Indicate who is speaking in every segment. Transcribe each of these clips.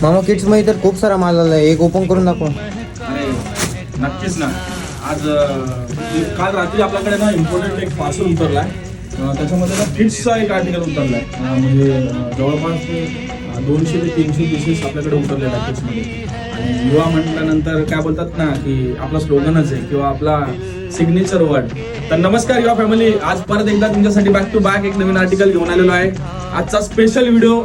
Speaker 1: मामा किड्स मध्ये तर खूप सारा माल आला आहे, एक ओपन करून दाखवा.
Speaker 2: अरे नक्कीच ना. आज काल रात्री आपल्याकडे ना इम्पॉर्टंट एक पार्सल उतरला आहे. त्याच्यामध्ये ना किड्सचा एक आर्टिकल उतरला आहे. म्हणजे जवळपास 200 ते 300 पीसेस आपल्याकडे उतरलेले आहेत किड्समध्ये. आणि युवा म्हटल्यानंतर काय बोलतात ना की आपला स्लोगनच आहे किंवा आपला सिग्नेचर वर्ड. तर नमस्कार युवा फॅमिली, आज परत एकदा तुमच्यासाठी बॅक टू बॅक एक नवीन आर्टिकल घेऊन आलेलो आहे. आजचा स्पेशल व्हिडिओ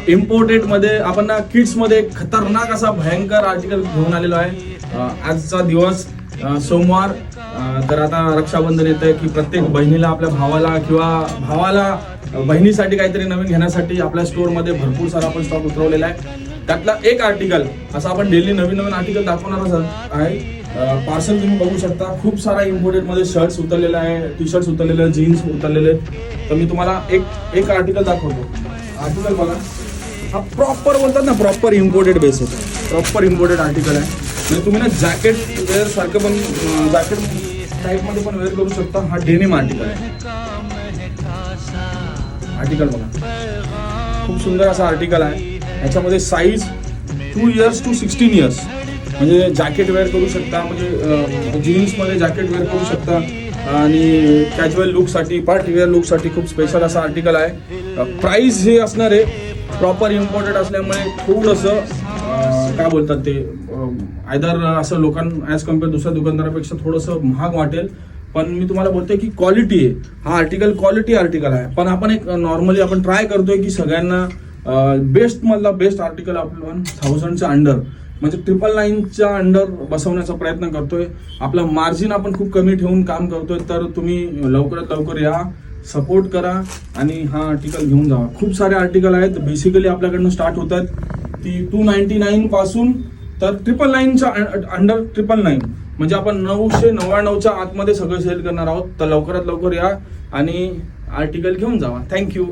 Speaker 2: इम्पोर्टेड मध्ये आपण ना किड्स मध्ये खतरनाक असा भयंकर आर्टिकल घेऊन आलेलो आहे. आजचा दिवस सोमवार, तर आता रक्षाबंधन येत आहे की प्रत्येक बहिणीला आपल्या भावाला किंवा भावाला बहिणीसाठी काहीतरी नवीन घेण्यासाठी आपल्या स्टोअर मध्ये भरपूर सारा आपण स्टॉक उतरवलेला आहे. त्यातला एक आर्टिकल असं आपण डेली नवीन नवीन आर्टिकल दाखवणारच आहे. पार्सल तुम्ही बघू शकता, खूप सारा इम्पोर्टेड मध्ये शर्ट्स उतरलेले आहे, टी शर्ट्स उतरलेले, जीन्स उतरलेले. तर मी तुम्हाला एक आर्टिकल दाखवतो. आर्टिकल बघा, हा प्रॉपर बोलतात ना, प्रॉपर इम्पोर्टेड बेस आहे, प्रॉपर इम्पोर्टेड आर्टिकल आहे. म्हणजे तुम्ही ना जॅकेट वेअर सारखं पण जॅकेट टाईप मध्ये पण वेअर करू शकता. हा डेनिम आर्टिकल आहे. आर्टिकल बघा, खूप सुंदर असा आर्टिकल आहे. याच्यामध्ये साईज 2 years to 16 years, म्हणजे जॅकेट वेअर करू शकता, म्हणजे जीन्समध्ये जॅकेट वेअर करू शकता आणि कॅज्युअल लुकसाठी, पार्टी वेअर लुकसाठी खूप स्पेशल असं आर्टिकल आहे. प्राइस हे असणार आहे प्रॉपर इम्पोर्टेड असल्यामुळे थोडंसं काय बोलतात ते आयदर असं लोकांना ॲज कम्पेअर दुसऱ्या दुकानदारापेक्षा थोडंसं महाग वाटेल. पण मी तुम्हाला बोलतोय की क्वालिटी आहे. हा आर्टिकल क्वालिटी आर्टिकल आहे. पण आपण एक नॉर्मली आपण ट्राय करतोय की सगळ्यांना बेस्ट मधला बेस्ट आर्टिकल आपण 1000च्या अंडर, म्हणजे 999च्या अंडर बसवण्याचा प्रयत्न करतोय. आपला मार्जिन आपण खूप कमी ठेवून काम करतोय. तर तुम्ही लवकरात लवकर या, सपोर्ट करा आणि हा आर्टिकल घेऊन जावा. खूप सारे आर्टिकल आहेत. बेसिकली आपल्याकडनं स्टार्ट होतात ती 299 पासून तर 999च्या अंडर 999, म्हणजे आपण 999च्या आतमध्ये सगळं सेल करणार आहोत. तर लवकरात लवकर या आणि आर्टिकल घेऊन जावा. थँक्यू.